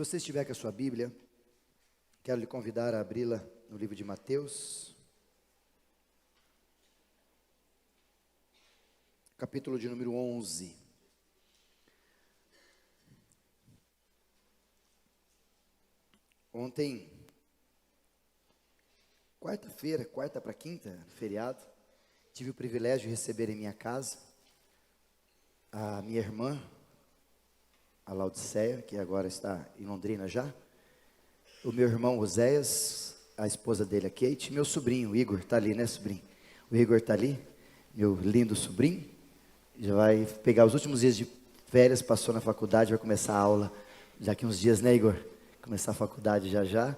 você estiver com a sua Bíblia, quero lhe convidar a abri-la no livro de Mateus, capítulo de número 11. Ontem, quarta-feira, quarta para quinta, feriado, tive o privilégio de receber em minha casa a minha irmã, a Laodiceia, que agora está em Londrina já, o meu irmão Oséias, a esposa dele, a Kate, meu sobrinho, o Igor, está ali, né, sobrinho? O Igor está ali, meu lindo sobrinho, já vai pegar os últimos dias de férias, passou na faculdade, vai começar a aula daqui uns dias, né, Igor? Começar a faculdade já,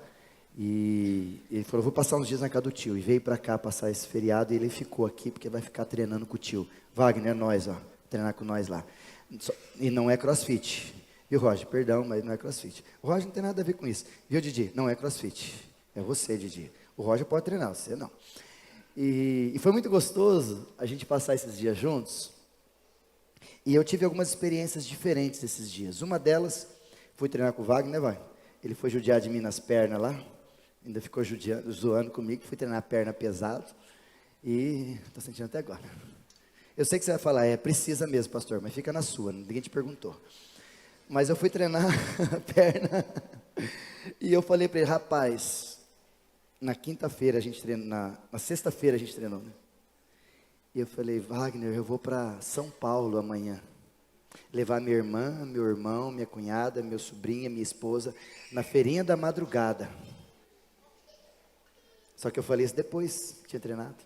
e ele falou, vou passar uns dias na casa do tio, e veio para cá passar esse feriado, e ele ficou aqui, porque vai ficar treinando com o tio. Wagner, nós, ó, treinar com nós lá. E não é crossfit, viu, Roger? Perdão, mas não é crossfit. O Roger não tem nada a ver com isso, viu, Didi? Não é crossfit, é você, Didi. O Roger pode treinar, você não. E foi muito gostoso a gente passar esses dias juntos, e eu tive algumas experiências diferentes esses dias. Uma delas, fui treinar com o Wagner, né, Wagner? Ele foi judiar de mim nas pernas lá, ainda ficou zoando comigo, fui treinar a perna pesado, e estou sentindo até agora. Eu sei que você vai falar, precisa mesmo, pastor, mas fica na sua, ninguém te perguntou. Mas eu fui treinar a perna, e eu falei para ele, rapaz, na quinta-feira a gente treinou, na sexta-feira a gente treinou, né? E eu falei, Wagner, eu vou para São Paulo amanhã. Levar minha irmã, meu irmão, minha cunhada, meu sobrinho, minha esposa, na feirinha da madrugada. Só que eu falei isso depois que tinha treinado.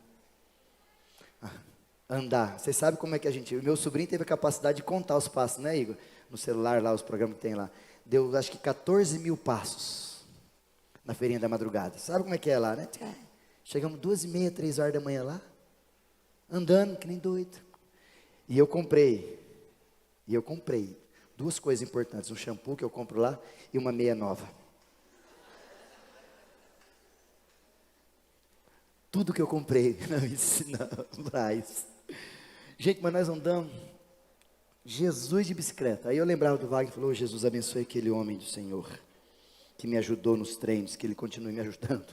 Andar, vocês sabem como é que a gente... O meu sobrinho teve a capacidade de contar os passos, né, Igor? No celular lá, os programas que tem lá. Deu, acho que 14 mil passos na feirinha da madrugada. Sabe como é que é lá, né? Chegamos 2h30, 3 horas da manhã lá, andando que nem doido. E eu comprei duas coisas importantes, um shampoo que eu compro lá e uma meia nova. Tudo que eu comprei na Braz. Gente, mas nós andamos, Jesus de bicicleta. Aí eu lembrava do Wagner, falou, Jesus abençoe aquele homem do Senhor, que me ajudou nos treinos, que ele continue me ajudando.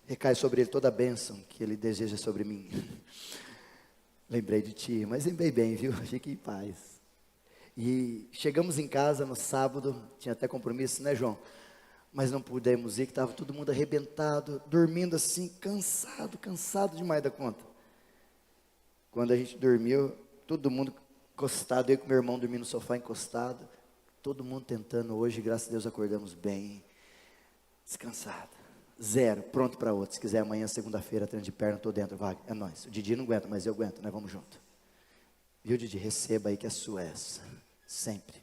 Recai sobre ele toda a bênção que ele deseja sobre mim. Lembrei de ti, mas lembrei bem, viu? Fique em paz. E chegamos em casa no sábado, tinha até compromisso, né, João? Mas não pudemos ir, que estava todo mundo arrebentado, dormindo assim, cansado demais da conta. Quando a gente dormiu, todo mundo encostado, eu com meu irmão dormindo no sofá encostado, todo mundo tentando, hoje, graças a Deus, acordamos bem, descansado. Zero, pronto para outro. Se quiser amanhã, segunda-feira, treino de perna, estou dentro, vai, é nóis. O Didi não aguenta, mas eu aguento, nós vamos junto. Viu, Didi? Receba aí que a sua é essa, sempre.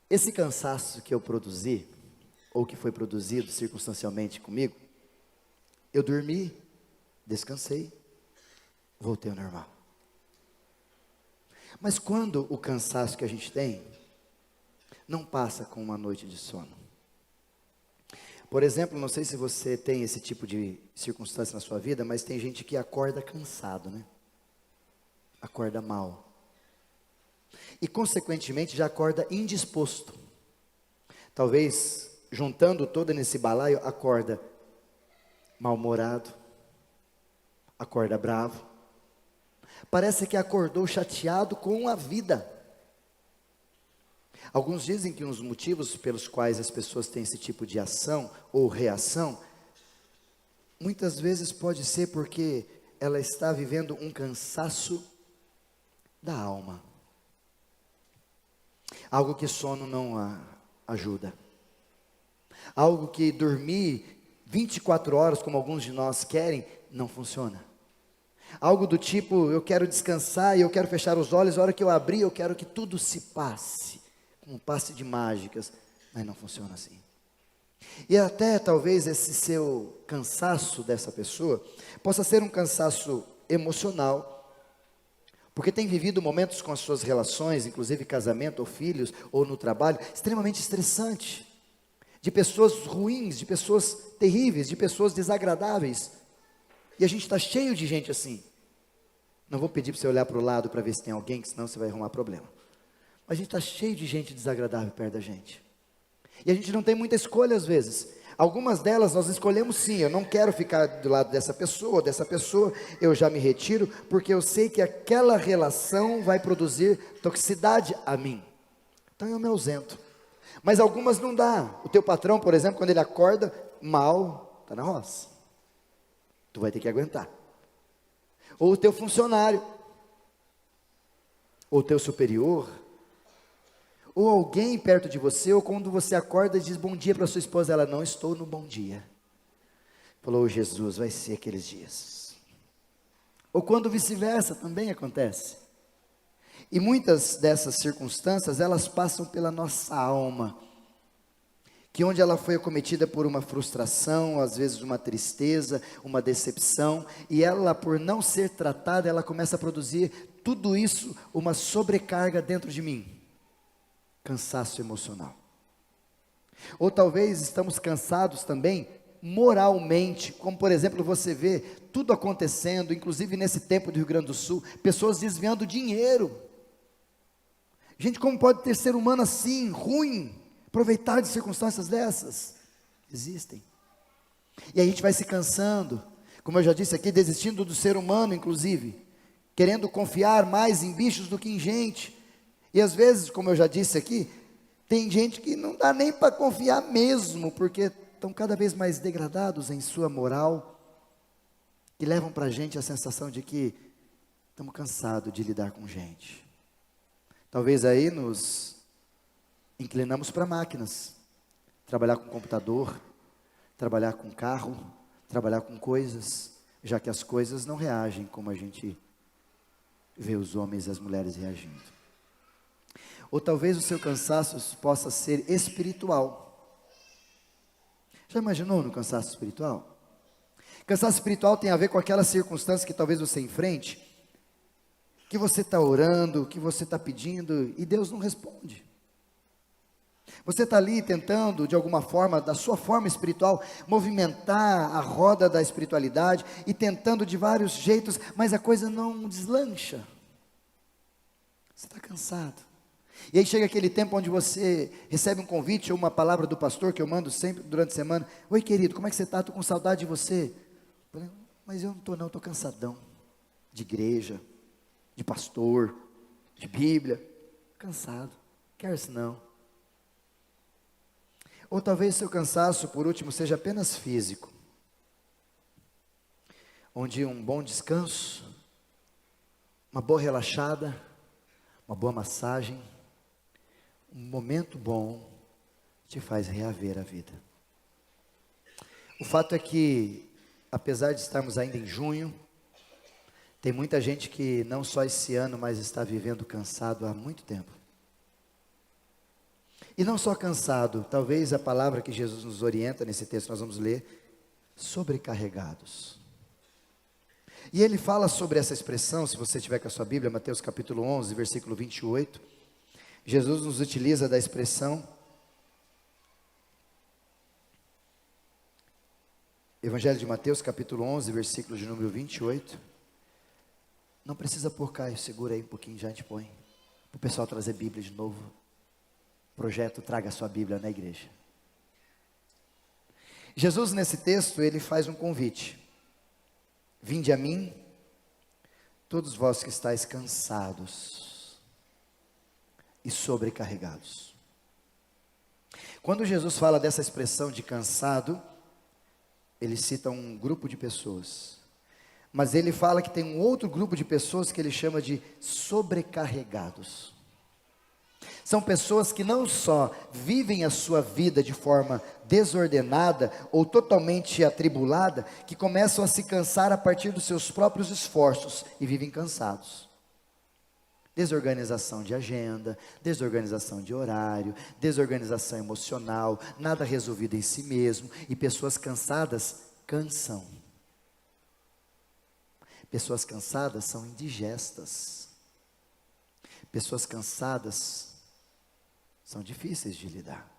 Esse cansaço que eu produzi, ou que foi produzido circunstancialmente comigo, eu dormi, descansei, voltei ao normal. Mas quando o cansaço que a gente tem, não passa com uma noite de sono. Por exemplo, não sei se você tem esse tipo de circunstância na sua vida, mas tem gente que acorda cansado, né? Acorda mal. E consequentemente já acorda indisposto. Talvez, juntando todo nesse balaio, acorda mal-humorado, acorda bravo. Parece que acordou chateado com a vida. Alguns dizem que um dos motivos pelos quais as pessoas têm esse tipo de ação ou reação, muitas vezes pode ser porque ela está vivendo um cansaço da alma. Algo que sono não ajuda. Algo que dormir 24 horas, como alguns de nós querem, não funciona. Algo do tipo, eu quero descansar e eu quero fechar os olhos, a hora que eu abrir, eu quero que tudo se passe, como um passe de mágicas, mas não funciona assim. E até talvez esse seu cansaço dessa pessoa, possa ser um cansaço emocional, porque tem vivido momentos com as suas relações, inclusive casamento ou filhos, ou no trabalho, extremamente estressante, de pessoas ruins, de pessoas terríveis, de pessoas desagradáveis, e a gente está cheio de gente assim. Não vou pedir para você olhar para o lado para ver se tem alguém, que senão você vai arrumar problema. Mas a gente está cheio de gente desagradável perto da gente. E a gente não tem muita escolha às vezes. Algumas delas nós escolhemos sim, eu não quero ficar do lado dessa pessoa, eu já me retiro, porque eu sei que aquela relação vai produzir toxicidade a mim. Então eu me ausento. Mas algumas não dá. O teu patrão, por exemplo, quando ele acorda mal, está na roça. Tu vai ter que aguentar. Ou o teu funcionário, ou o teu superior, ou alguém perto de você, ou quando você acorda e diz bom dia para sua esposa, ela, não estou no bom dia. Falou, Jesus, vai ser aqueles dias. Ou quando vice-versa, também acontece. E muitas dessas circunstâncias, elas passam pela nossa alma, que onde ela foi acometida por uma frustração, às vezes uma tristeza, uma decepção, e ela, por não ser tratada, ela começa a produzir tudo isso, uma sobrecarga dentro de mim. Cansaço emocional. Ou talvez estamos cansados também moralmente, como por exemplo você vê tudo acontecendo, inclusive nesse tempo do Rio Grande do Sul, pessoas desviando dinheiro. Gente, como pode ter ser humano assim, ruim, aproveitar de circunstâncias dessas? Existem. E a gente vai se cansando, como eu já disse aqui, desistindo do ser humano inclusive, querendo confiar mais em bichos do que em gente. E às vezes, como eu já disse aqui, tem gente que não dá nem para confiar mesmo, porque estão cada vez mais degradados em sua moral, que levam para a gente a sensação de que estamos cansados de lidar com gente. Talvez aí nos inclinamos para máquinas, trabalhar com computador, trabalhar com carro, trabalhar com coisas, já que as coisas não reagem como a gente vê os homens e as mulheres reagindo. Ou talvez o seu cansaço possa ser espiritual. Já imaginou no cansaço espiritual? Cansaço espiritual tem a ver com aquelas circunstâncias que talvez você enfrente, que você está orando, que você está pedindo, e Deus não responde. Você está ali tentando, de alguma forma, da sua forma espiritual, movimentar a roda da espiritualidade, e tentando de vários jeitos, mas a coisa não deslancha. Você está cansado. E aí chega aquele tempo onde você recebe um convite ou uma palavra do pastor, que eu mando sempre durante a semana. Oi querido, como é que você está? Estou com saudade de você. Mas eu não estou não, estou cansadão. De igreja, de pastor, de Bíblia. Cansado, quer-se não. Ou talvez seu cansaço, por último, seja apenas físico. Onde um bom descanso, uma boa relaxada, uma boa massagem, um momento bom te faz reaver a vida. O fato é que, apesar de estarmos ainda em junho, tem muita gente que não só esse ano, mas está vivendo cansado há muito tempo. E não só cansado, talvez a palavra que Jesus nos orienta nesse texto, nós vamos ler, sobrecarregados. E ele fala sobre essa expressão, se você tiver com a sua Bíblia, Mateus capítulo 11, versículo 28, Jesus nos utiliza da expressão, Evangelho de Mateus capítulo 11, versículo de número 28, não precisa pôr, Caio, segura aí um pouquinho, já a gente põe, para o pessoal trazer Bíblia de novo, projeto Traga a Sua Bíblia na igreja. Jesus nesse texto, ele faz um convite, vinde a mim, todos vós que estáis cansados e sobrecarregados. Quando Jesus fala dessa expressão de cansado, ele cita um grupo de pessoas, mas ele fala que tem um outro grupo de pessoas que ele chama de sobrecarregados. São pessoas que não só vivem a sua vida de forma desordenada ou totalmente atribulada, que começam a se cansar a partir dos seus próprios esforços e vivem cansados. Desorganização de agenda, desorganização de horário, desorganização emocional, nada resolvido em si mesmo, e pessoas cansadas cansam. Pessoas cansadas são indigestas. Pessoas cansadas são difíceis de lidar.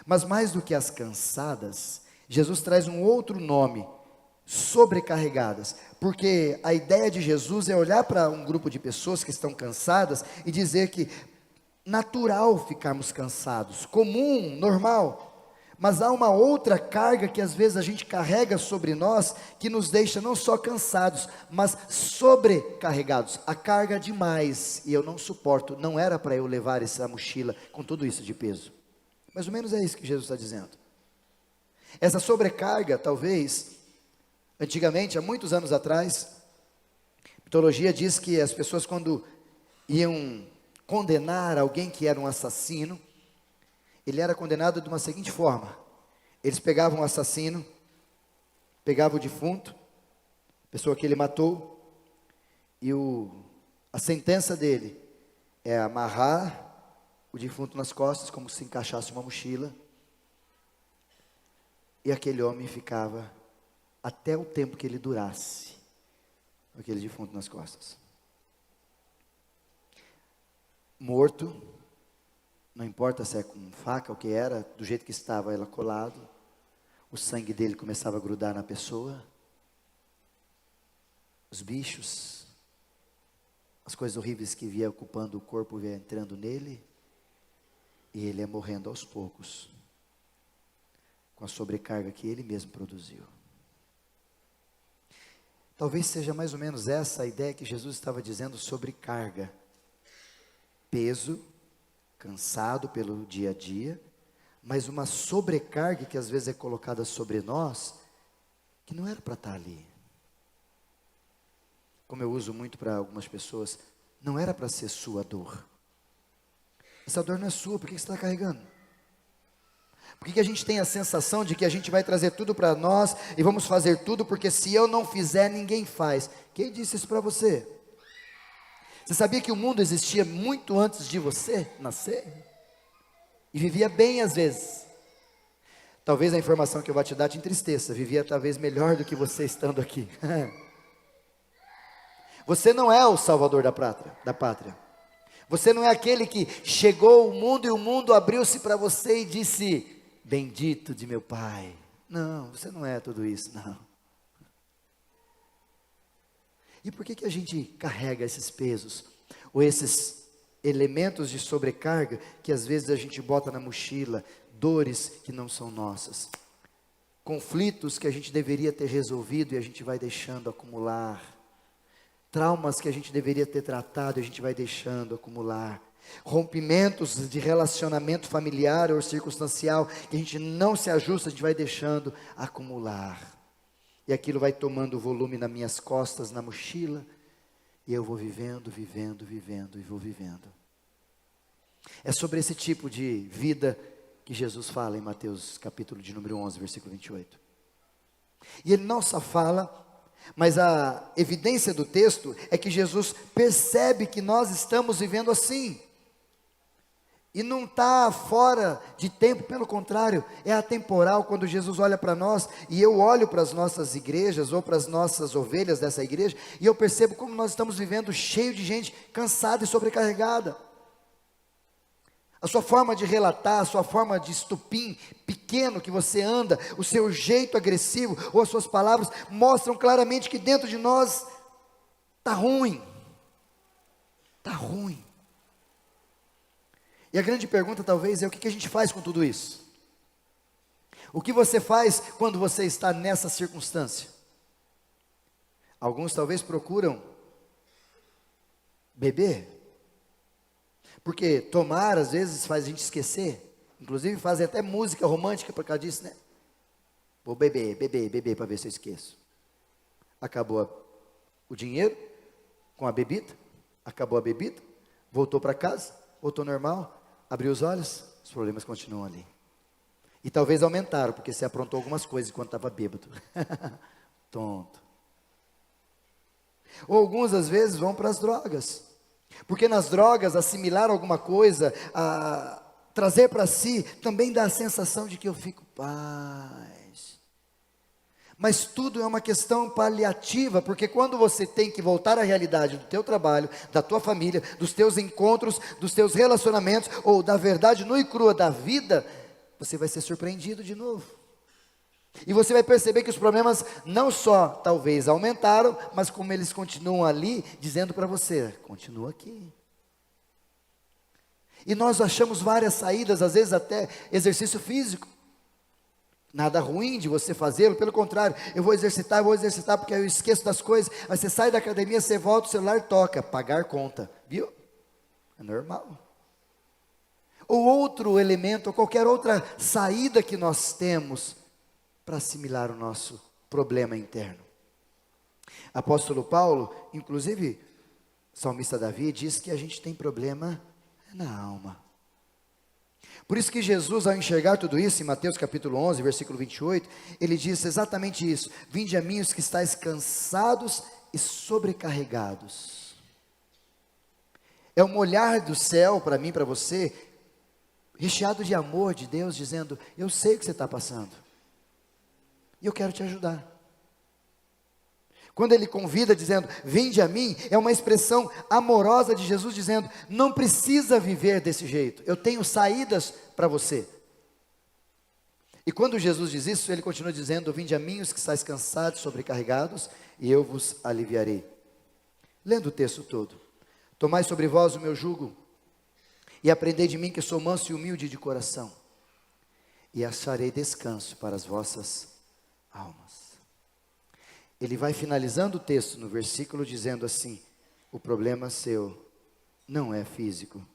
Mas mais do que as cansadas, Jesus traz um outro nome, sobrecarregadas, porque a ideia de Jesus é olhar para um grupo de pessoas que estão cansadas e dizer que natural ficarmos cansados, comum, normal. Mas há uma outra carga que às vezes a gente carrega sobre nós, que nos deixa não só cansados, mas sobrecarregados. A carga demais, e eu não suporto, não era para eu levar essa mochila com tudo isso de peso. Mais ou menos é isso que Jesus está dizendo. Essa sobrecarga, talvez, antigamente, há muitos anos atrás, a mitologia diz que as pessoas quando iam condenar alguém que era um assassino, ele era condenado de uma seguinte forma: eles pegavam o assassino, pegavam o defunto, a pessoa que ele matou, e a sentença dele é amarrar o defunto nas costas, como se encaixasse uma mochila, e aquele homem ficava até o tempo que ele durasse, com aquele defunto nas costas. Morto, não importa se é com faca ou o que era, do jeito que estava ela colado, o sangue dele começava a grudar na pessoa, os bichos, as coisas horríveis que via ocupando o corpo, via entrando nele, e ele ia morrendo aos poucos, com a sobrecarga que ele mesmo produziu. Talvez seja mais ou menos essa a ideia que Jesus estava dizendo sobre carga, peso, cansado pelo dia a dia, mas uma sobrecarga que às vezes é colocada sobre nós, que não era para estar ali. Como eu uso muito para algumas pessoas, não era para ser sua dor. Essa dor não é sua, por que você está carregando? Por que a gente tem a sensação de que a gente vai trazer tudo para nós e vamos fazer tudo, porque se eu não fizer, ninguém faz? Quem disse isso para você? Você sabia que o mundo existia muito antes de você nascer? E vivia bem às vezes. Talvez a informação que eu vou te dar te entristeça. Vivia talvez melhor do que você estando aqui. Você não é o salvador da pátria. Você não é aquele que chegou ao mundo e o mundo abriu-se para você e disse: bendito de meu Pai. Não, você não é tudo isso, não. E por que a gente carrega esses pesos, ou esses elementos de sobrecarga, que às vezes a gente bota na mochila, dores que não são nossas, conflitos que a gente deveria ter resolvido e a gente vai deixando acumular, traumas que a gente deveria ter tratado e a gente vai deixando acumular, rompimentos de relacionamento familiar ou circunstancial, que a gente não se ajusta, a gente vai deixando acumular. E aquilo vai tomando volume nas minhas costas, na mochila, e eu vou vivendo e vou vivendo. É sobre esse tipo de vida que Jesus fala em Mateus capítulo de número 11, versículo 28. E ele não só fala, mas a evidência do texto é que Jesus percebe que nós estamos vivendo assim. E não está fora de tempo, pelo contrário, é atemporal. Quando Jesus olha para nós, e eu olho para as nossas igrejas, ou para as nossas ovelhas dessa igreja, e eu percebo como nós estamos vivendo cheio de gente cansada e sobrecarregada. A sua forma de relatar, a sua forma de estupim pequeno que você anda, o seu jeito agressivo, ou as suas palavras, mostram claramente que dentro de nós está ruim. Está ruim. E a grande pergunta talvez é: o que a gente faz com tudo isso? O que você faz quando você está nessa circunstância? Alguns talvez procuram beber, porque tomar às vezes faz a gente esquecer, inclusive fazem até música romântica por causa disso, né? Vou beber para ver se eu esqueço. Acabou o dinheiro com a bebida, acabou a bebida, voltou para casa, voltou normal, abriu os olhos, os problemas continuam ali. E talvez aumentaram, porque você aprontou algumas coisas enquanto estava bêbado. Tonto. Ou alguns às vezes vão para as drogas, porque nas drogas assimilar alguma coisa, trazer para si, também dá a sensação de que eu fico paz. Mas tudo é uma questão paliativa, porque quando você tem que voltar à realidade do teu trabalho, da tua família, dos teus encontros, dos teus relacionamentos, ou da verdade nua e crua da vida, você vai ser surpreendido de novo. E você vai perceber que os problemas não só talvez aumentaram, mas como eles continuam ali, dizendo para você: continua aqui. E nós achamos várias saídas, às vezes até exercício físico. Nada ruim de você fazê-lo, pelo contrário, eu vou exercitar porque eu esqueço das coisas. Aí você sai da academia, você volta, o celular toca, pagar conta, viu? É normal. Ou outro elemento, ou qualquer outra saída que nós temos para assimilar o nosso problema interno. Apóstolo Paulo, inclusive, salmista Davi, diz que a gente tem problema na alma. Por isso que Jesus, ao enxergar tudo isso, em Mateus capítulo 11, versículo 28, ele diz exatamente isso: vinde a mim os que estáis cansados e sobrecarregados. É um olhar do céu para mim, para você, recheado de amor de Deus, dizendo: eu sei o que você está passando, e eu quero te ajudar. Quando ele convida dizendo, vinde a mim, é uma expressão amorosa de Jesus dizendo, não precisa viver desse jeito, eu tenho saídas para você. E quando Jesus diz isso, ele continua dizendo, vinde a mim os que estáis cansados, sobrecarregados, e eu vos aliviarei. Lendo o texto todo, tomai sobre vós o meu jugo, e aprendei de mim que sou manso e humilde de coração, e acharei descanso para as vossas almas. Ele vai finalizando o texto no versículo dizendo assim, o problema seu não é físico,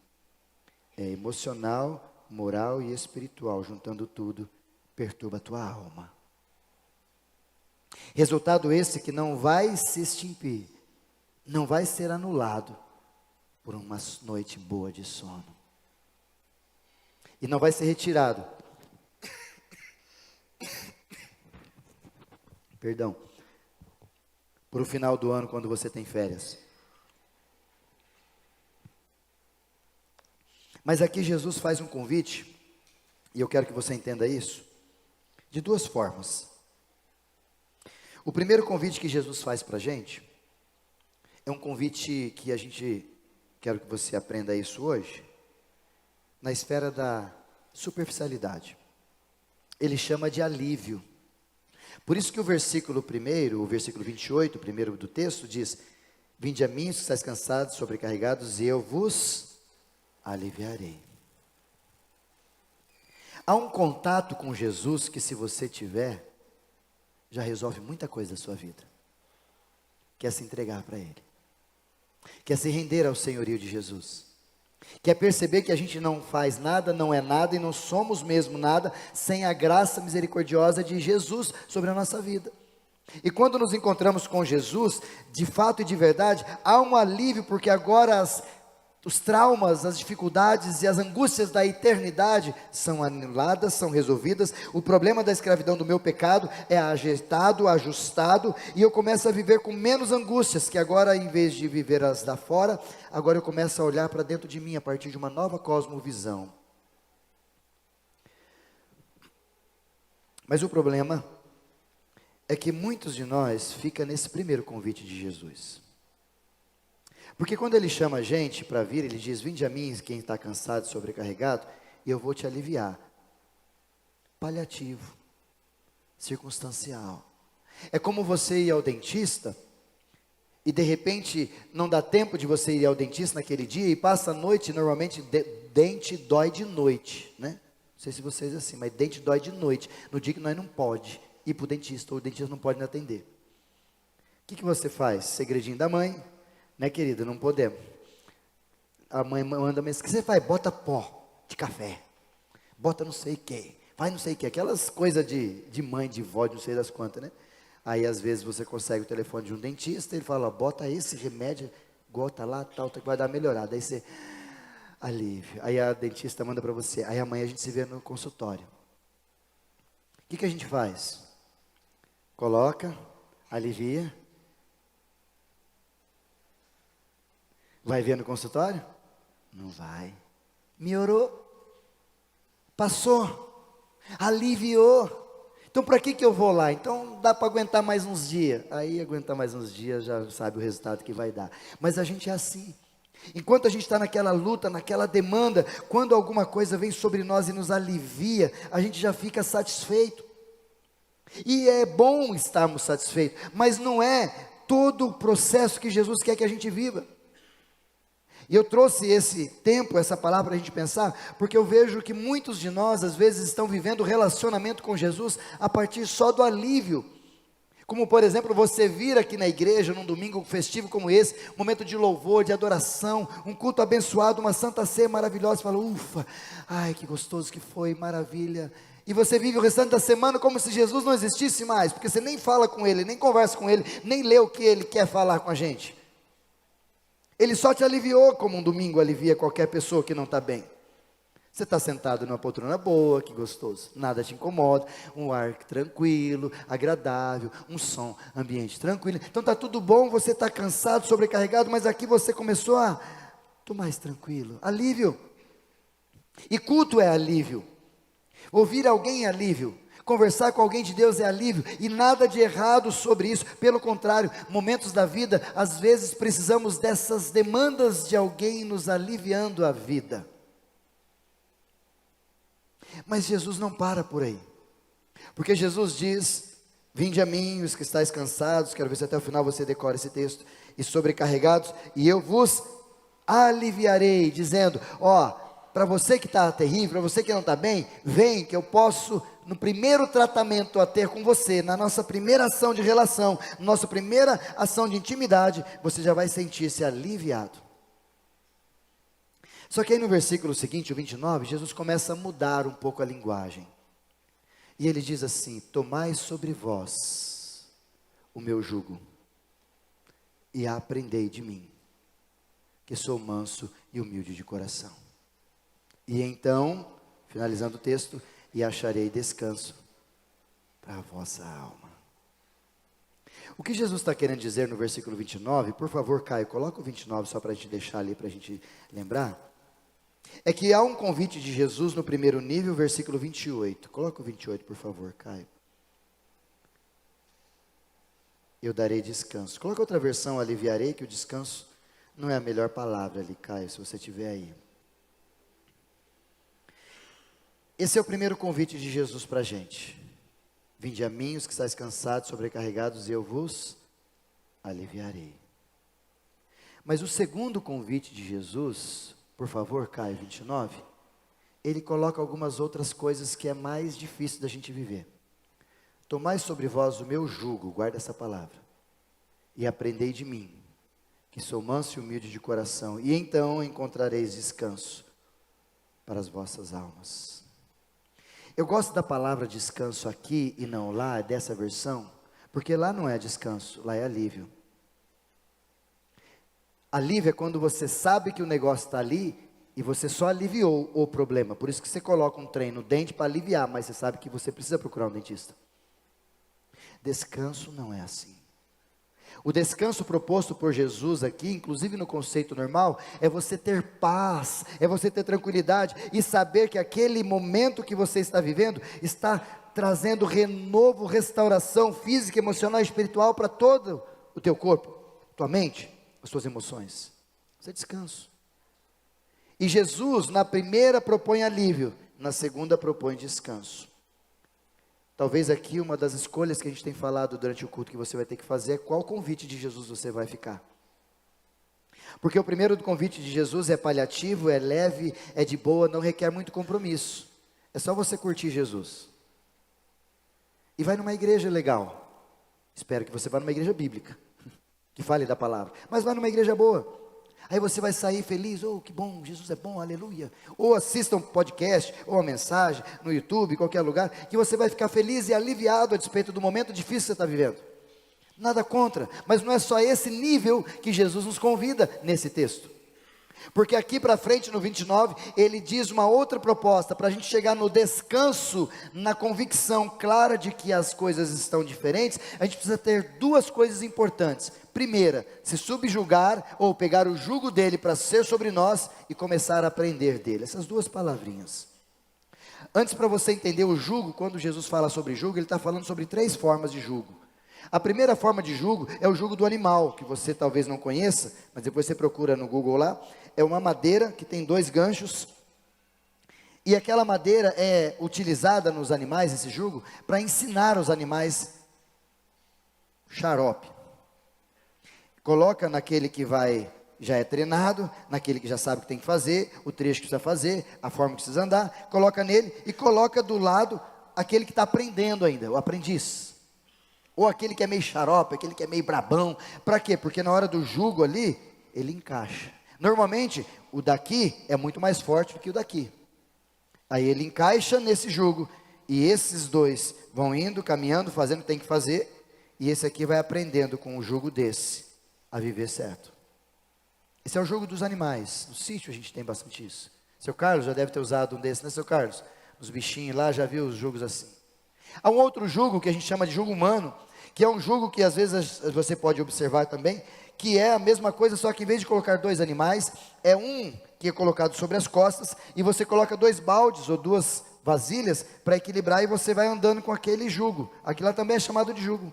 é emocional, moral e espiritual, juntando tudo, perturba a tua alma. Resultado esse que não vai se extinguir, não vai ser anulado por uma noite boa de sono. E não vai ser retirado, perdão, para o final do ano, quando você tem férias. Mas aqui Jesus faz um convite, e eu quero que você entenda isso, de duas formas. O primeiro convite que Jesus faz para a gente, é um convite que quero que você aprenda isso hoje, na esfera da superficialidade. Ele chama de alívio. Por isso que o versículo 1, o versículo 28, o primeiro do texto, diz, vinde a mim, os que estáis cansados, sobrecarregados, e eu vos aliviarei. Há um contato com Jesus que, se você tiver, já resolve muita coisa da sua vida. Quer se entregar para Ele, quer se render ao senhorio de Jesus, quer perceber que a gente não faz nada, não é nada e não somos mesmo nada sem a graça misericordiosa de Jesus sobre a nossa vida. E quando nos encontramos com Jesus, de fato e de verdade, há um alívio, porque agora os traumas, as dificuldades e as angústias da eternidade são anuladas, são resolvidas. O problema da escravidão do meu pecado é ajeitado, ajustado, e eu começo a viver com menos angústias, que agora, em vez de viver as da fora, agora eu começo a olhar para dentro de mim, a partir de uma nova cosmovisão. Mas o problema é que muitos de nós ficam nesse primeiro convite de Jesus. Porque quando Ele chama a gente para vir, Ele diz, vinde a mim quem está cansado e sobrecarregado, e eu vou te aliviar. Paliativo, circunstancial. É como você ir ao dentista, e de repente não dá tempo de você ir ao dentista naquele dia, e passa a noite, normalmente dente dói de noite, né? Não sei se vocês assim, mas dente dói de noite, no dia que nós não pode ir para o dentista, ou o dentista não pode nos atender. O que você faz? Segredinho da mãe, né, querida? Não podemos. A mãe manda mensagem, o que você faz? Bota pó de café, bota não sei o que, faz não sei o que, aquelas coisas de mãe, de vó, de não sei das quantas, né? Aí às vezes você consegue o telefone de um dentista, ele fala, bota esse remédio, gota lá, tal, que vai dar melhorada. Aí você, alívio. Aí a dentista manda para você, aí amanhã a gente se vê no consultório. O que a gente faz? Coloca, alivia. Vai ver no consultório? Não vai. Melhorou. Passou. Aliviou. Então para que eu vou lá? Então dá para aguentar mais uns dias. Aí aguentar mais uns dias já sabe o resultado que vai dar. Mas a gente é assim. Enquanto a gente está naquela luta, naquela demanda, quando alguma coisa vem sobre nós e nos alivia, a gente já fica satisfeito. E é bom estarmos satisfeitos, mas não é todo o processo que Jesus quer que a gente viva. E eu trouxe esse tempo, essa palavra para a gente pensar, porque eu vejo que muitos de nós, às vezes, estão vivendo relacionamento com Jesus a partir só do alívio. Como, por exemplo, você vir aqui na igreja, num domingo festivo como esse, um momento de louvor, de adoração, um culto abençoado, uma santa ceia maravilhosa, e fala, ufa, ai que gostoso que foi, maravilha. E você vive o restante da semana como se Jesus não existisse mais, porque você nem fala com Ele, nem conversa com Ele, nem lê o que Ele quer falar com a gente. Ele só te aliviou como um domingo alivia qualquer pessoa que não está bem. Você está sentado numa poltrona boa, que gostoso, nada te incomoda, um ar tranquilo, agradável, um som, ambiente tranquilo. Então está tudo bom, você está cansado, sobrecarregado, mas aqui você começou a, estou mais tranquilo, alívio. E culto é alívio, ouvir alguém é alívio, conversar com alguém de Deus é alívio, e nada de errado sobre isso, pelo contrário, momentos da vida, às vezes precisamos dessas demandas de alguém nos aliviando a vida. Mas Jesus não para por aí, porque Jesus diz, vinde a mim os que estáis cansados, quero ver se até o final você decora esse texto, e sobrecarregados, e eu vos aliviarei, dizendo, ó, para você que está terrível, para você que não está bem, vem que eu posso, no primeiro tratamento a ter com você, na nossa primeira ação de relação, nossa primeira ação de intimidade, você já vai sentir-se aliviado. Só que aí no versículo seguinte, o 29, Jesus começa a mudar um pouco a linguagem. E ele diz assim, tomai sobre vós o meu jugo, e aprendei de mim, que sou manso e humilde de coração. E então, finalizando o texto, e acharei descanso para a vossa alma. O que Jesus está querendo dizer no versículo 29, por favor, Caio, coloca o 29 só para a gente deixar ali, para a gente lembrar. É que há um convite de Jesus no primeiro nível, versículo 28. Coloca o 28, por favor, Caio. Eu darei descanso. Coloca outra versão, aliviarei, que o descanso não é a melhor palavra ali, Caio, se você tiver aí. Esse é o primeiro convite de Jesus para a gente. Vinde a mim, os que estáis cansados, sobrecarregados, e eu vos aliviarei. Mas o segundo convite de Jesus, por favor, Caio, 29, ele coloca algumas outras coisas que é mais difícil da gente viver. Tomai sobre vós o meu jugo, guarda essa palavra, e aprendei de mim, que sou manso e humilde de coração, e então encontrareis descanso para as vossas almas. Eu gosto da palavra descanso aqui e não lá, dessa versão, porque lá não é descanso, lá é alívio. Alívio é quando você sabe que o negócio está ali e você só aliviou o problema. Por isso que você coloca um trem no dente para aliviar, mas você sabe que você precisa procurar um dentista. Descanso não é assim. O descanso proposto por Jesus aqui, inclusive no conceito normal, é você ter paz, é você ter tranquilidade e saber que aquele momento que você está vivendo está trazendo renovo, restauração física, emocional e espiritual para todo o teu corpo, tua mente, as suas emoções. Isso é descanso. E Jesus na primeira propõe alívio, na segunda propõe descanso. Talvez aqui uma das escolhas que a gente tem falado durante o culto que você vai ter que fazer é qual convite de Jesus você vai ficar. Porque o primeiro convite de Jesus é paliativo, é leve, é de boa, não requer muito compromisso. É só você curtir Jesus. E vai numa igreja legal. Espero que você vá numa igreja bíblica, que fale da palavra. Mas vai numa igreja boa. Aí você vai sair feliz, oh que bom, Jesus é bom, aleluia. Ou assista um podcast, ou uma mensagem no YouTube, em qualquer lugar, que você vai ficar feliz e aliviado a despeito do momento difícil que você está vivendo. Nada contra, mas não é só esse nível que Jesus nos convida nesse texto. Porque aqui para frente no 29, ele diz uma outra proposta, para a gente chegar no descanso, na convicção clara de que as coisas estão diferentes, a gente precisa ter duas coisas importantes. Primeira, se subjugar ou pegar o jugo dele para ser sobre nós e começar a aprender dele. Essas duas palavrinhas. Antes, para você entender o jugo, quando Jesus fala sobre jugo, ele está falando sobre 3 formas de jugo. A primeira forma de jugo é o jugo do animal, que você talvez não conheça, mas depois você procura no Google lá. É uma madeira que tem 2 ganchos, e aquela madeira é utilizada nos animais, esse jugo, para ensinar os animais xarope. Coloca naquele que vai já é treinado, naquele que já sabe o que tem que fazer, o trecho que precisa fazer, a forma que precisa andar, coloca nele e coloca do lado aquele que está aprendendo ainda, o aprendiz. Ou aquele que é meio xarope, aquele que é meio brabão. Para quê? Porque na hora do jugo ali, ele encaixa. Normalmente, o daqui é muito mais forte do que o daqui. Aí ele encaixa nesse jugo, e esses dois vão indo, caminhando, fazendo o que tem que fazer, e esse aqui vai aprendendo com o jugo desse, a viver certo. Esse é o jogo dos animais. No sítio a gente tem bastante isso. Seu Carlos já deve ter usado um desses, né, seu Carlos? Os bichinhos lá, já viu os jogos assim. Há um outro jugo que a gente chama de jugo humano, que é um jugo que às vezes você pode observar também, que é a mesma coisa, só que em vez de colocar dois animais, é um que é colocado sobre as costas, e você coloca dois baldes ou duas vasilhas para equilibrar, e você vai andando com aquele jugo. Aquilo lá também é chamado de jugo,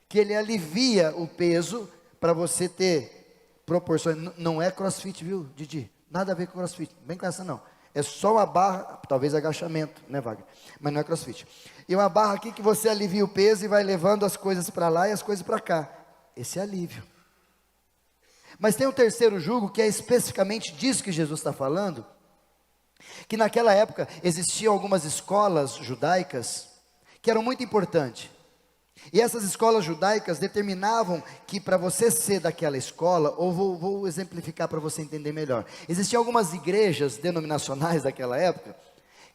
que ele alivia o peso para você ter proporções. Não é crossfit, viu, Didi? Nada a ver com crossfit, bem com essa não. É só uma barra, talvez agachamento, né, Wagner? Mas não é crossfit. E uma barra aqui que você alivia o peso e vai levando as coisas para lá e as coisas para cá. Esse é alívio. Mas tem um terceiro jugo, que é especificamente disso que Jesus está falando, que naquela época existiam algumas escolas judaicas, que eram muito importantes. E essas escolas judaicas determinavam que para você ser daquela escola, ou vou exemplificar para você entender melhor. Existiam algumas igrejas denominacionais daquela época,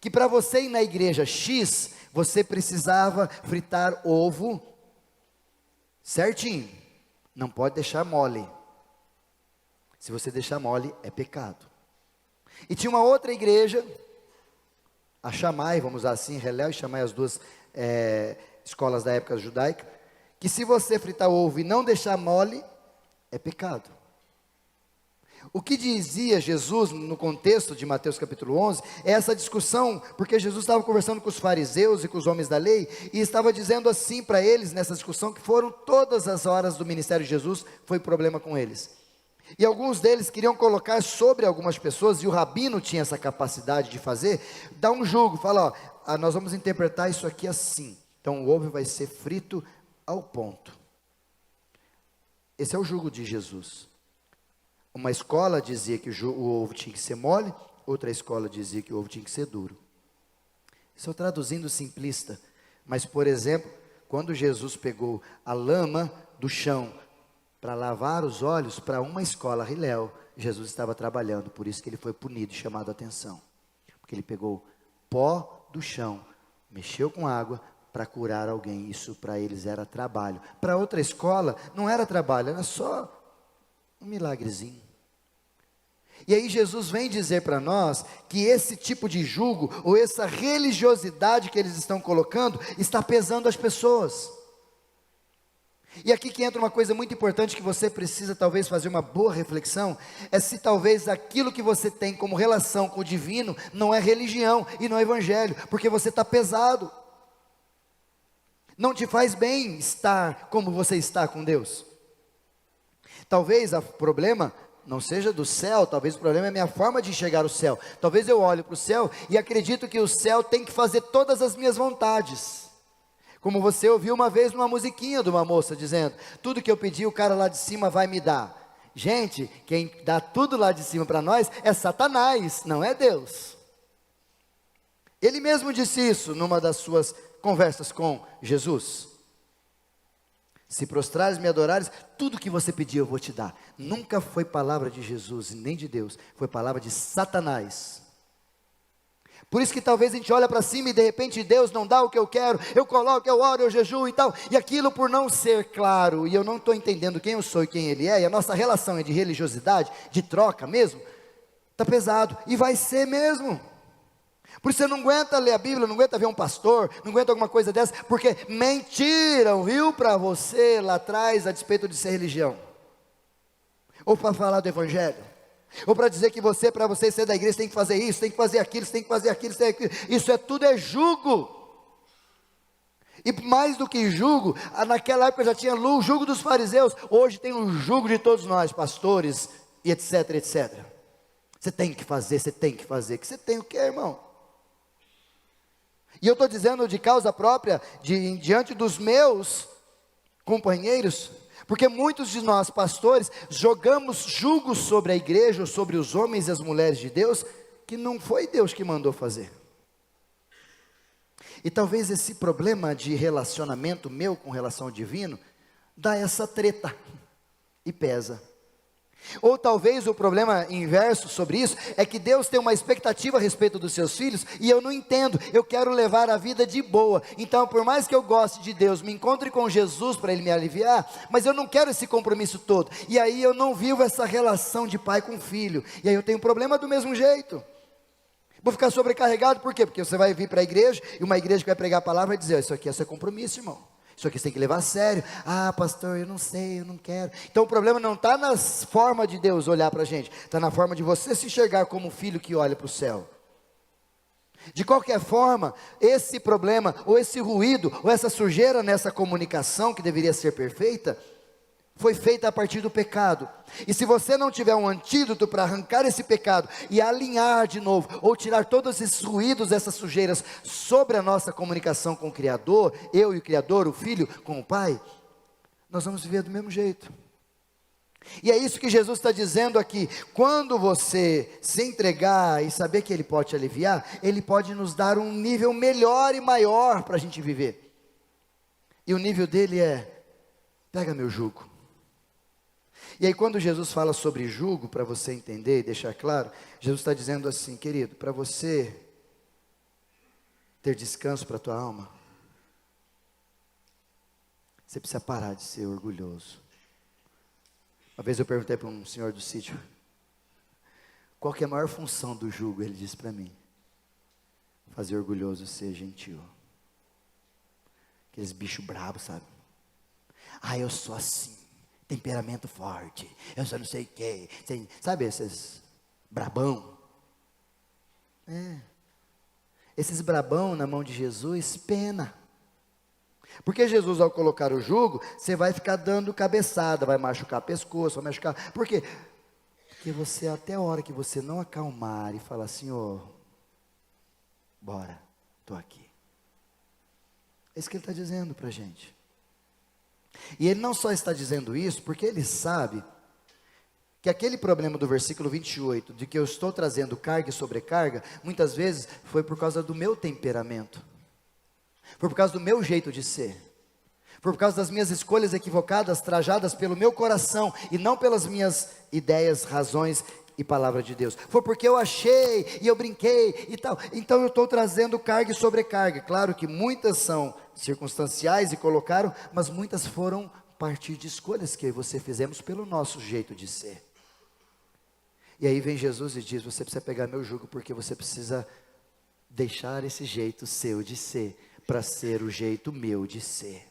que para você ir na igreja X, você precisava fritar ovo certinho, não pode deixar mole. Se você deixar mole, é pecado. E tinha uma outra igreja, a Shammai, vamos usar assim, Hillel e Shammai, as duas escolas da época judaica, que se você fritar o ovo e não deixar mole, é pecado. O que dizia Jesus no contexto de Mateus capítulo 11, é essa discussão, porque Jesus estava conversando com os fariseus e com os homens da lei, e estava dizendo assim para eles, nessa discussão, que foram todas as horas do ministério de Jesus, foi problema com eles. E alguns deles queriam colocar sobre algumas pessoas, e o rabino tinha essa capacidade de fazer, dar um jugo, fala, ó, nós vamos interpretar isso aqui assim, então o ovo vai ser frito ao ponto. Esse é o jugo de Jesus. Uma escola dizia que o ovo tinha que ser mole, outra escola dizia que o ovo tinha que ser duro. Estou traduzindo simplista, mas por exemplo, quando Jesus pegou a lama do chão para lavar os olhos para uma escola Hillel, Jesus estava trabalhando, por isso que ele foi punido e chamado a atenção. Porque ele pegou pó do chão, mexeu com água para curar alguém, isso para eles era trabalho. Para outra escola não era trabalho, era só um milagrezinho. E aí Jesus vem dizer para nós que esse tipo de jugo, ou essa religiosidade que eles estão colocando, está pesando as pessoas. E aqui que entra uma coisa muito importante que você precisa talvez fazer uma boa reflexão, é se talvez aquilo que você tem como relação com o divino, não é religião e não é evangelho, porque você está pesado. Não te faz bem estar como você está com Deus. Talvez o problema não seja do céu, talvez o problema é a minha forma de enxergar o céu. Talvez eu olhe para o céu e acredito que o céu tem que fazer todas as minhas vontades. Como você ouviu uma vez numa musiquinha de uma moça dizendo, tudo que eu pedi o cara lá de cima vai me dar. Gente, quem dá tudo lá de cima para nós é Satanás, não é Deus. Ele mesmo disse isso numa das suas conversas com Jesus. Se prostrares e me adorares, tudo que você pedir eu vou te dar. Nunca foi palavra de Jesus e nem de Deus, foi palavra de Satanás. Por isso que talvez a gente olha para cima e de repente Deus não dá o que eu quero, eu coloco, eu oro, eu jejuo e tal, e aquilo por não ser claro, e eu não estou entendendo quem eu sou e quem Ele é, e a nossa relação é de religiosidade, de troca mesmo, está pesado, e vai ser mesmo. Por isso você não aguenta ler a Bíblia, não aguenta ver um pastor, não aguenta alguma coisa dessa, porque mentiram, viu, para você lá atrás, a despeito de ser religião, ou para falar do Evangelho, ou para dizer que para você ser da igreja, você tem que fazer isso, tem que fazer aquilo, você tem que fazer aquilo, isso é tudo é jugo. E mais do que jugo, naquela época já tinha o jugo dos fariseus, hoje tem um jugo de todos nós, pastores, e etc, etc. Você tem que fazer, que você tem o que, irmão? E eu estou dizendo de causa própria, diante dos meus companheiros, Porque muitos de nós, pastores, jogamos julgos sobre a igreja, ou sobre os homens e as mulheres de Deus, que não foi Deus que mandou fazer. E talvez esse problema de relacionamento meu com relação ao divino, dá essa treta, e pesa. Ou talvez o problema inverso sobre isso, é que Deus tem uma expectativa a respeito dos seus filhos, e eu não entendo, eu quero levar a vida de boa, então por mais que eu goste de Deus, me encontre com Jesus para Ele me aliviar, mas eu não quero esse compromisso todo, e aí eu não vivo essa relação de pai com filho, e aí eu tenho problema do mesmo jeito, vou ficar sobrecarregado, por quê? Porque você vai vir para a igreja, e uma igreja que vai pregar a palavra vai dizer, isso aqui é seu compromisso, irmão. Isso aqui você tem que levar a sério. Ah, pastor, eu não sei, eu não quero. Então o problema não está na forma de Deus olhar para a gente, está na forma de você se enxergar como um filho que olha para o céu. De qualquer forma, esse problema, ou esse ruído, ou essa sujeira nessa comunicação que deveria ser perfeita, foi feita a partir do pecado. E se você não tiver um antídoto para arrancar esse pecado e alinhar de novo, ou tirar todos esses ruídos, essas sujeiras sobre a nossa comunicação com o Criador, eu e o Criador, o Filho com o Pai, nós vamos viver do mesmo jeito. E é isso que Jesus está dizendo aqui, quando você se entregar e saber que Ele pode te aliviar, Ele pode nos dar um nível melhor e maior para a gente viver. E o nível dele é, pega meu jugo. E aí quando Jesus fala sobre jugo, para você entender e deixar claro, Jesus está dizendo assim, querido, para você ter descanso para a tua alma, você precisa parar de ser orgulhoso. Uma vez eu perguntei para um senhor do sítio, qual que é a maior função do jugo? Ele disse para mim, fazer orgulhoso ser gentil. Aqueles bichos bravos, sabe? Ah, eu sou assim. Temperamento forte, eu só não sei o que, sabe esses brabão? Esses brabão na mão de Jesus, pena, porque Jesus ao colocar o jugo, você vai ficar dando cabeçada, vai machucar pescoço, vai machucar, por quê? Porque você até a hora que você não acalmar e falar assim, bora, estou aqui, é isso que ele está dizendo para a gente. E ele não só está dizendo isso, porque ele sabe que aquele problema do versículo 28, de que eu estou trazendo carga e sobrecarga, muitas vezes foi por causa do meu temperamento, foi por causa do meu jeito de ser, foi por causa das minhas escolhas equivocadas, trajadas pelo meu coração, e não pelas minhas ideias, razões e palavra de Deus, foi porque eu achei, e eu brinquei, e tal, então eu estou trazendo carga e sobrecarga, claro que muitas são circunstanciais e colocaram, mas muitas foram a partir de escolhas que você fizemos pelo nosso jeito de ser, e aí vem Jesus e diz, você precisa pegar meu jugo, porque você precisa deixar esse jeito seu de ser, para ser o jeito meu de ser.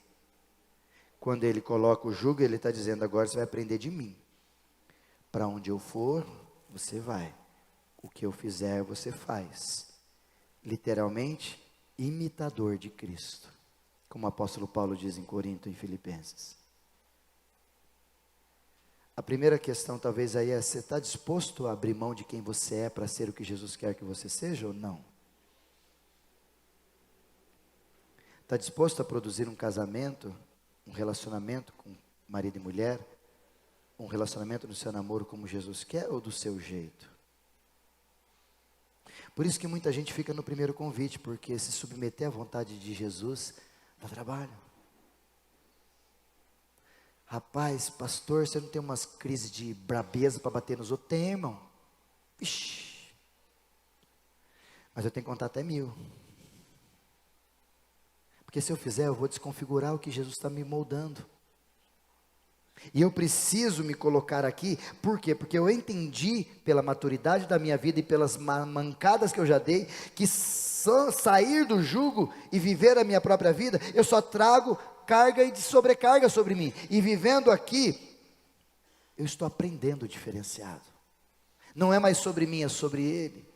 Quando ele coloca o jugo, ele está dizendo, agora você vai aprender de mim, para onde eu for, você vai, o que eu fizer, você faz, literalmente, imitador de Cristo, como o apóstolo Paulo diz em Corinto e em Filipenses. A primeira questão talvez aí é, você está disposto a abrir mão de quem você é, para ser o que Jesus quer que você seja ou não? Está disposto a produzir um casamento, um relacionamento com marido e mulher, um relacionamento no seu namoro como Jesus quer, ou do seu jeito? Por isso que muita gente fica no primeiro convite, porque se submeter à vontade de Jesus dá trabalho. Rapaz, pastor, você não tem umas crises de brabeza para bater nos outros? Tem, irmão. Ixi. Mas eu tenho que contar até 1000. Porque se eu fizer, eu vou desconfigurar o que Jesus está me moldando. E eu preciso me colocar aqui, por quê? Porque eu entendi, pela maturidade da minha vida e pelas mancadas que eu já dei, que sair do jugo e viver a minha própria vida, eu só trago carga e de sobrecarga sobre mim. E vivendo aqui, eu estou aprendendo o diferenciado. Não é mais sobre mim, é sobre Ele.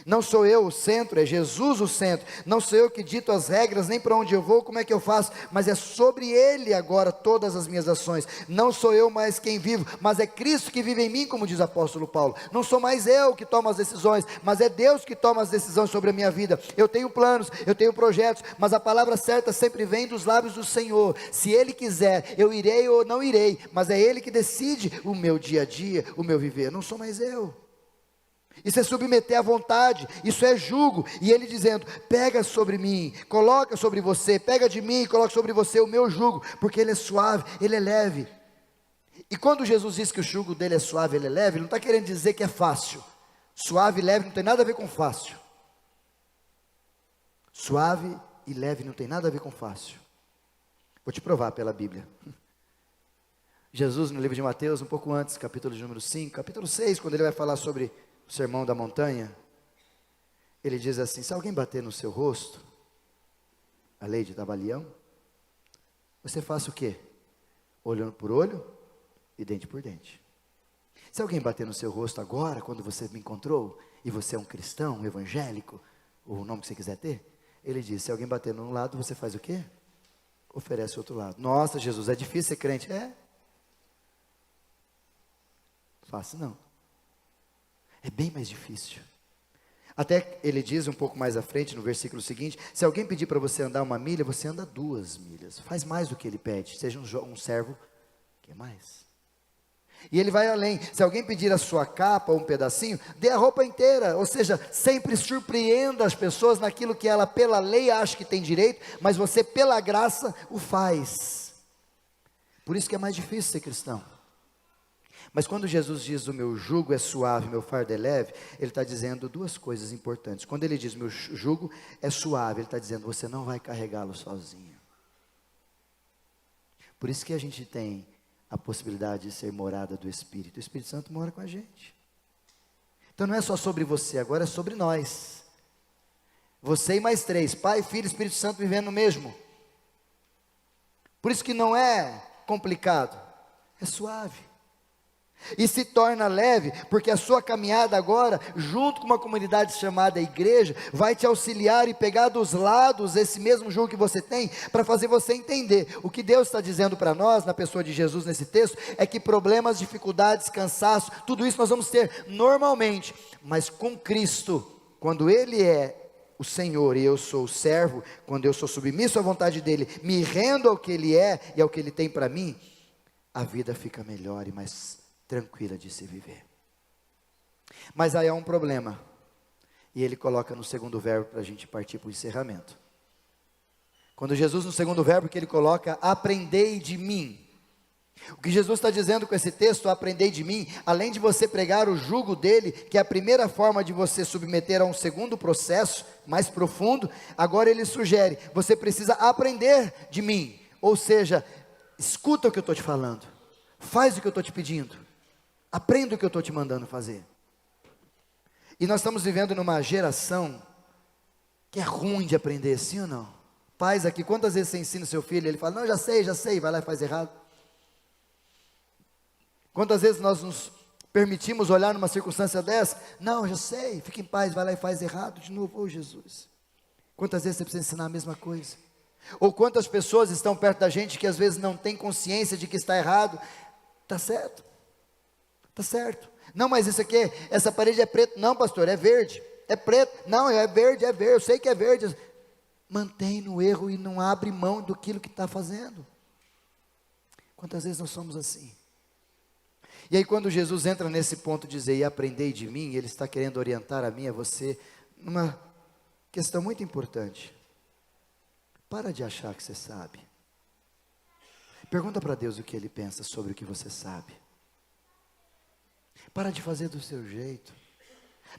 Não sou eu o centro, é Jesus o centro. Não sou eu que dito as regras, nem para onde eu vou, como é que eu faço, mas é sobre Ele agora todas as minhas ações. Não sou eu mais quem vivo, mas é Cristo que vive em mim, como diz o apóstolo Paulo. Não sou mais eu que tomo as decisões, mas é Deus que toma as decisões sobre a minha vida. Eu tenho planos, eu tenho projetos, mas a palavra certa sempre vem dos lábios do Senhor. Se Ele quiser, eu irei ou não irei, mas é Ele que decide o meu dia a dia, o meu viver. Não sou mais eu. Isso é submeter à vontade, isso é jugo, e ele dizendo, pega sobre mim, coloca sobre você, pega de mim e coloca sobre você o meu jugo, porque ele é suave, ele é leve. E quando Jesus diz que o jugo dele é suave, ele é leve, ele não está querendo dizer que é fácil. Suave e leve não tem nada a ver com fácil. Suave e leve não tem nada a ver com fácil. Vou te provar pela Bíblia. Jesus no livro de Mateus, um pouco antes, capítulo de número 5, capítulo 6, quando ele vai falar sobre o sermão da montanha, ele diz assim, se alguém bater no seu rosto, a lei de Tabalião, você faça o quê? Olho por olho e dente por dente. Se alguém bater no seu rosto agora, quando você me encontrou, e você é um cristão, um evangélico, ou o nome que você quiser ter, ele diz, se alguém bater num lado, você faz o quê? Oferece o outro lado. Nossa, Jesus, é difícil ser crente. É. Fácil não. É bem mais difícil. Até ele diz um pouco mais à frente, no versículo seguinte, se alguém pedir para você andar 1 milha, você anda 2 milhas. Faz mais do que ele pede, seja um servo, que é mais. E ele vai além, se alguém pedir a sua capa ou um pedacinho, dê a roupa inteira, ou seja, sempre surpreenda as pessoas naquilo que ela pela lei acha que tem direito, mas você pela graça o faz. Por isso que é mais difícil ser cristão. Mas quando Jesus diz o meu jugo é suave, meu fardo é leve, ele está dizendo duas coisas importantes. Quando ele diz meu jugo é suave, ele está dizendo você não vai carregá-lo sozinho. Por isso que a gente tem a possibilidade de ser morada do Espírito. O Espírito Santo mora com a gente. Então não é só sobre você, agora é sobre nós. Você e mais 3, Pai, Filho e Espírito Santo vivendo no mesmo. Por isso que não é complicado, é suave. E se torna leve, porque a sua caminhada agora, junto com uma comunidade chamada igreja, vai te auxiliar e pegar dos lados esse mesmo jugo que você tem, para fazer você entender. O que Deus está dizendo para nós, na pessoa de Jesus nesse texto, é que problemas, dificuldades, cansaço, tudo isso nós vamos ter normalmente, mas com Cristo, quando Ele é o Senhor e eu sou o servo, quando eu sou submisso à vontade dEle, me rendo ao que Ele é e ao que Ele tem para mim, a vida fica melhor e mais tranquila de se viver. Mas aí há um problema, e ele coloca no segundo verbo para a gente partir para o encerramento. Quando Jesus no segundo verbo que ele coloca, aprendei de mim. O que Jesus está dizendo com esse texto, aprendei de mim, além de você pregar o jugo dele, que é a primeira forma de você submeter a um segundo processo, mais profundo, agora ele sugere, você precisa aprender de mim, ou seja, escuta o que eu estou te falando, faz o que eu estou te pedindo, aprenda o que eu estou te mandando fazer. E nós estamos vivendo numa geração que é ruim de aprender, sim ou não? Pais aqui, quantas vezes você ensina o seu filho, ele fala, não, já sei, vai lá e faz errado. Quantas vezes nós nos permitimos olhar numa circunstância dessa, não, já sei, fica em paz, vai lá e faz errado de novo, Jesus. Quantas vezes você precisa ensinar a mesma coisa? Ou quantas pessoas estão perto da gente que às vezes não tem consciência de que está errado, está certo. Está certo. Não, mas isso aqui, essa parede é preta. Não, pastor, é verde. É preto. Não, é verde. Eu sei que é verde. Mantém no erro e não abre mão do que está fazendo. Quantas vezes nós somos assim? E aí quando Jesus entra nesse ponto de dizer, e aprendei de mim, ele está querendo orientar a mim e a você, numa questão muito importante. Para de achar que você sabe. Pergunta para Deus o que Ele pensa sobre o que você sabe. Para de fazer do seu jeito.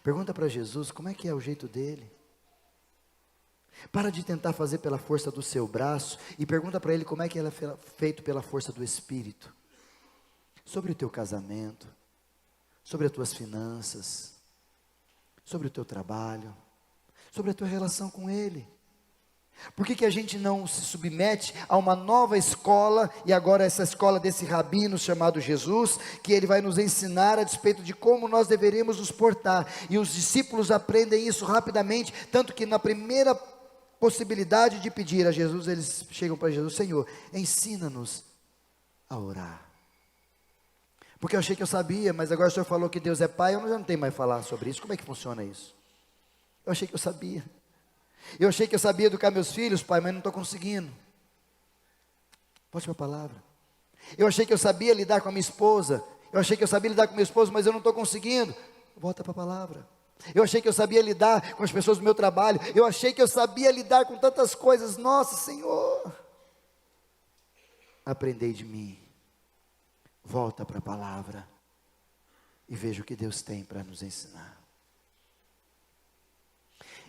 Pergunta para Jesus como é que é o jeito dele. Para de tentar fazer pela força do seu braço e pergunta para Ele como é que ele é feito pela força do Espírito. Sobre o teu casamento, sobre as tuas finanças, sobre o teu trabalho, sobre a tua relação com Ele. Por que a gente não se submete a uma nova escola, e agora essa escola desse rabino chamado Jesus, que ele vai nos ensinar a respeito de como nós deveríamos nos portar, e os discípulos aprendem isso rapidamente, tanto que na primeira possibilidade de pedir a Jesus, eles chegam para Jesus: Senhor, ensina-nos a orar. Porque eu achei que eu sabia, mas agora o Senhor falou que Deus é Pai, eu já não tenho mais falar sobre isso. Como é que funciona isso? Eu achei que eu sabia. Eu achei que eu sabia educar meus filhos, Pai, mas não estou conseguindo. Volte para a palavra. Eu achei que eu sabia lidar com a minha esposa. Eu achei que eu sabia lidar com meu esposo, mas eu não estou conseguindo. Volta para a palavra. Eu achei que eu sabia lidar com as pessoas do meu trabalho. Eu achei que eu sabia lidar com tantas coisas. Nossa, Senhor, aprendei de mim. Volta para a palavra e veja o que Deus tem para nos ensinar.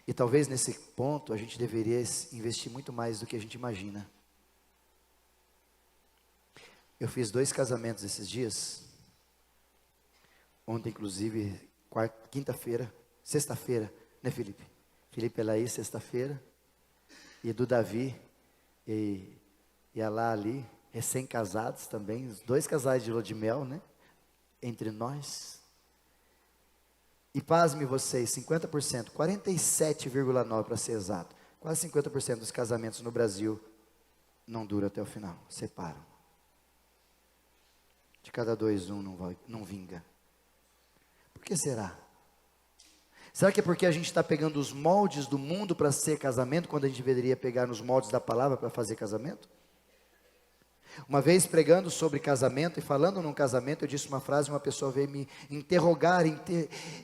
E talvez nesse ponto a gente deveria investir muito mais do que a gente imagina. Eu fiz 2 casamentos esses dias. Ontem, inclusive, sexta-feira, né, Felipe? Felipe e Laís, sexta-feira. E do Davi e a Lá ali, recém-casados também, os 2 casais de lua de mel, né? Entre nós. E pasme vocês, 50%, 47,9% para ser exato, quase 50% dos casamentos no Brasil não duram até o final, separam. De cada 2, um não vinga. Por que será? Será que é porque a gente está pegando os moldes do mundo para ser casamento, quando a gente deveria pegar nos moldes da palavra para fazer casamento? Uma vez pregando sobre casamento e falando num casamento, eu disse uma frase, uma pessoa veio me interrogar,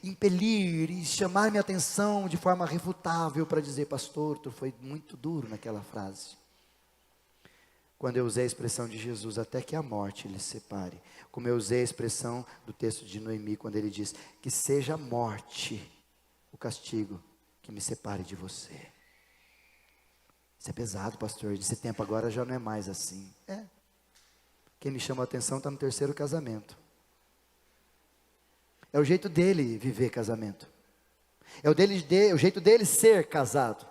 impelir e chamar minha atenção de forma refutável para dizer: pastor, tu foi muito duro naquela frase. Quando eu usei a expressão de Jesus, até que a morte lhe separe. Como eu usei a expressão do texto de Noemi, quando ele diz: que seja a morte o castigo que me separe de você. Isso é pesado, pastor, esse tempo agora já não é mais assim. Quem me chama a atenção está no 3º casamento. É o jeito dele viver casamento. É o jeito dele ser casado.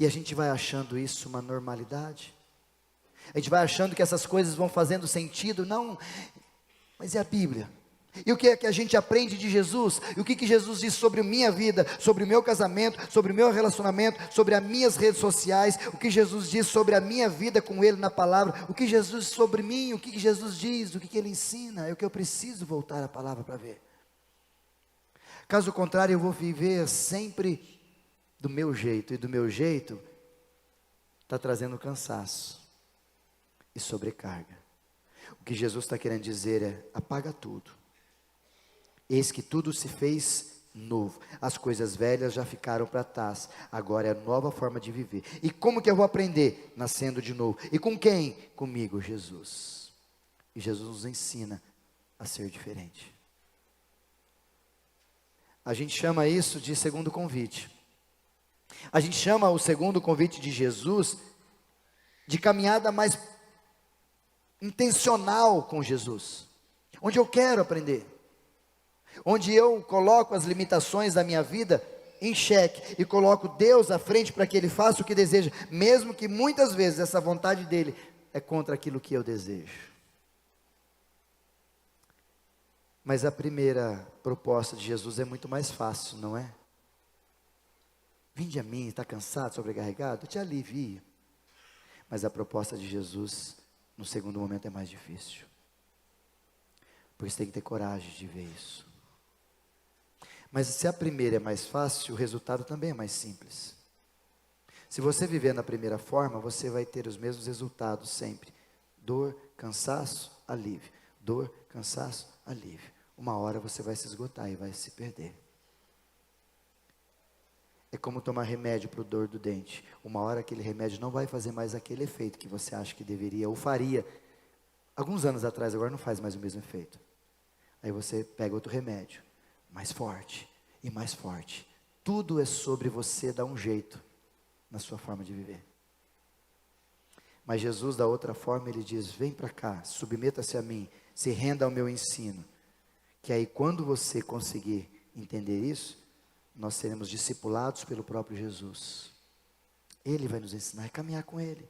E a gente vai achando isso uma normalidade. A gente vai achando que essas coisas vão fazendo sentido. Não, mas é a Bíblia. E o que é que a gente aprende de Jesus? E o que Jesus diz sobre a minha vida, sobre o meu casamento, sobre o meu relacionamento, sobre as minhas redes sociais? O que Jesus diz sobre a minha vida com Ele na palavra? O que Jesus diz sobre mim? O que Jesus diz? O que Ele ensina? É o que eu preciso voltar à palavra para ver. Caso contrário, eu vou viver sempre do meu jeito. E do meu jeito está trazendo cansaço e sobrecarga. O que Jesus está querendo dizer é: apaga tudo. Eis que tudo se fez novo, as coisas velhas já ficaram para trás, agora é a nova forma de viver. E como que eu vou aprender? Nascendo de novo. E com quem? Comigo, Jesus. E Jesus nos ensina a ser diferente. A gente chama isso de segundo convite. A gente chama o segundo convite de Jesus de caminhada mais intencional com Jesus, onde eu quero aprender, onde eu coloco as limitações da minha vida em xeque e coloco Deus à frente para que Ele faça o que deseja, mesmo que muitas vezes essa vontade dEle é contra aquilo que eu desejo. Mas a primeira proposta de Jesus é muito mais fácil, não é? Vinde a mim, está cansado, sobrecarregado? Eu te alivio. Mas a proposta de Jesus, no segundo momento, é mais difícil. Por isso tem que ter coragem de ver isso. Mas se a primeira é mais fácil, o resultado também é mais simples. Se você viver na primeira forma, você vai ter os mesmos resultados sempre. Dor, cansaço, alívio. Dor, cansaço, alívio. Uma hora você vai se esgotar e vai se perder. É como tomar remédio para o dor do dente. Uma hora aquele remédio não vai fazer mais aquele efeito que você acha que deveria ou faria. Alguns anos atrás, agora não faz mais o mesmo efeito. Aí você pega outro remédio, mais forte e mais forte. Tudo é sobre você dar um jeito na sua forma de viver. Mas Jesus, da outra forma, Ele diz: vem para cá, submeta-se a mim, se renda ao meu ensino. Que aí quando você conseguir entender isso, nós seremos discipulados pelo próprio Jesus. Ele vai nos ensinar a caminhar com Ele.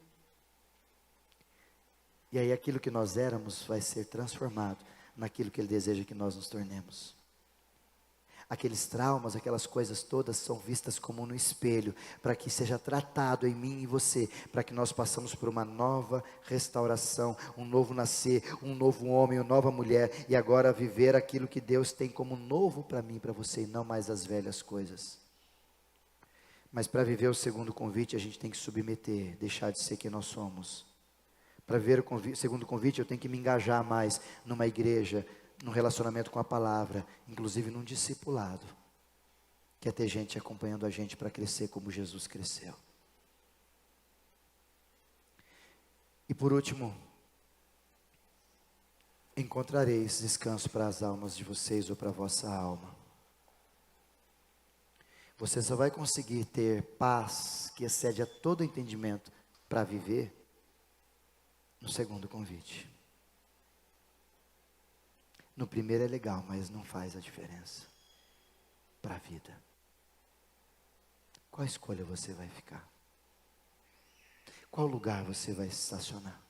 E aí aquilo que nós éramos vai ser transformado naquilo que Ele deseja que nós nos tornemos. Aqueles traumas, aquelas coisas todas são vistas como no espelho, para que seja tratado em mim e você, para que nós passamos por uma nova restauração, um novo nascer, um novo homem, uma nova mulher, e agora viver aquilo que Deus tem como novo para mim e para você, e não mais as velhas coisas. Mas para viver o segundo convite, a gente tem que submeter, deixar de ser quem nós somos. Para viver o segundo convite, eu tenho que me engajar mais numa igreja, num relacionamento com a palavra, inclusive num discipulado, que é ter gente acompanhando a gente para crescer como Jesus cresceu. E por último, encontrareis descanso para as almas de vocês ou para a vossa alma. Você só vai conseguir ter paz que excede a todo entendimento para viver no segundo convite. No primeiro é legal, mas não faz a diferença para a vida. Qual escolha você vai ficar? Qual lugar você vai estacionar?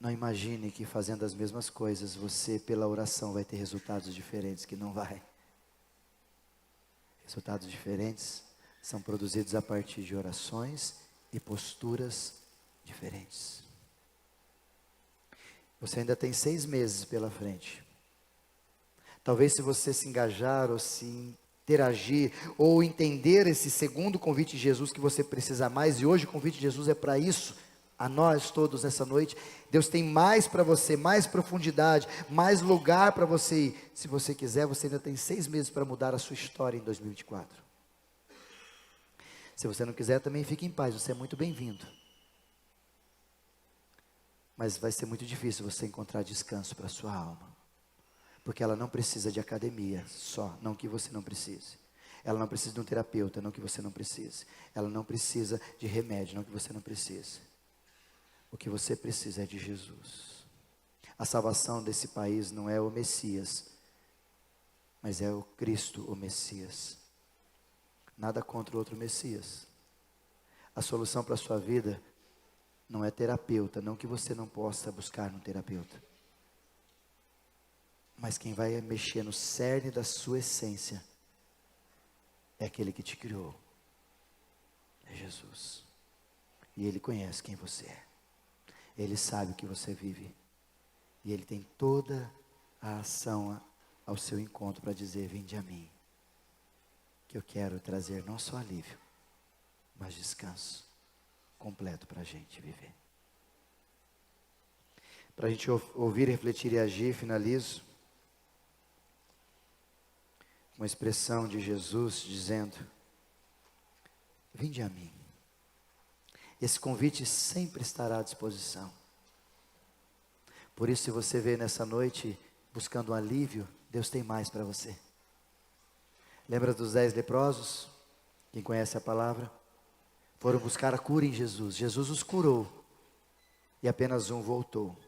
Não imagine que fazendo as mesmas coisas, você pela oração vai ter resultados diferentes, que não vai. Resultados diferentes são produzidos a partir de orações e posturas diferentes. Você ainda tem 6 meses pela frente. Talvez se você se engajar ou se interagir ou entender esse segundo convite de Jesus que você precisa mais, e hoje o convite de Jesus é para isso, a nós todos nessa noite. Deus tem mais para você, mais profundidade, mais lugar para você ir. Se você quiser, você ainda tem 6 meses para mudar a sua história em 2024. Se você não quiser, também fique em paz, você é muito bem-vindo. Mas vai ser muito difícil você encontrar descanso para a sua alma. Porque ela não precisa de academia só, não que você não precise. Ela não precisa de um terapeuta, não que você não precise. Ela não precisa de remédio, não que você não precise. O que você precisa é de Jesus. A salvação desse país não é o Messias, mas é o Cristo, o Messias. Nada contra o outro Messias. A solução para a sua vida não é terapeuta, não que você não possa buscar um terapeuta. Mas quem vai mexer no cerne da sua essência é aquele que te criou. É Jesus. E Ele conhece quem você é. Ele sabe o que você vive. E Ele tem toda a ação ao seu encontro para dizer: vinde a mim, que eu quero trazer não só alívio, mas descanso completo para a gente viver. Para a gente ouvir, refletir e agir, finalizo uma expressão de Jesus dizendo: vinde a mim. Esse convite sempre estará à disposição. Por isso, se você veio nessa noite buscando um alívio, Deus tem mais para você. Lembra dos 10 leprosos? Quem conhece a palavra? Foram buscar a cura em Jesus. Jesus os curou. E apenas um voltou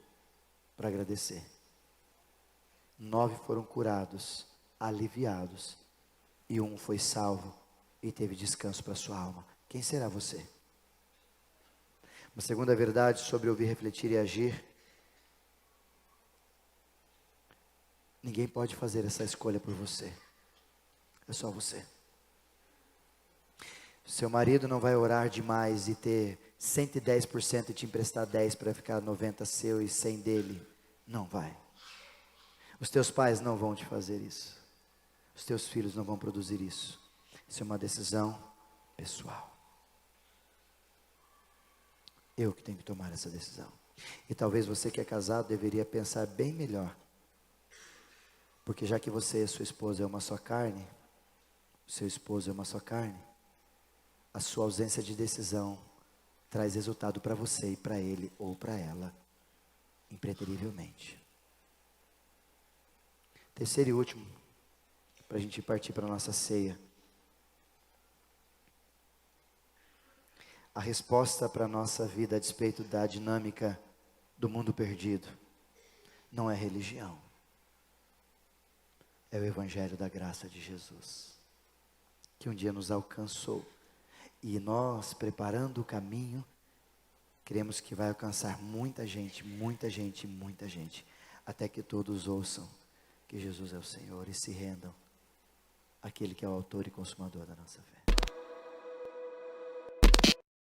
para agradecer. 9 foram curados, aliviados. E um foi salvo e teve descanso para sua alma. Quem será você? Uma segunda verdade sobre ouvir, refletir e agir. Ninguém pode fazer essa escolha por você. É só você. Seu marido não vai orar demais e ter 110% e te emprestar 10 para ficar 90 seu e 100 dele. Não vai. Os teus pais não vão te fazer isso. Os teus filhos não vão produzir isso. Isso é uma decisão pessoal. Eu que tenho que tomar essa decisão. E talvez você que é casado deveria pensar bem melhor. Porque já que você e sua esposa é uma só carne, o seu esposo é uma só carne, a sua ausência de decisão traz resultado para você e para ele ou para ela, impreterivelmente. Terceiro e último, para a gente partir para a nossa ceia. A resposta para a nossa vida a despeito da dinâmica do mundo perdido não é religião. É o Evangelho da graça de Jesus. que um dia nos alcançou. E nós, preparando o caminho, cremos que vai alcançar muita gente, muita gente, muita gente, até que todos ouçam que Jesus é o Senhor e se rendam àquele que é o autor e consumador da nossa fé.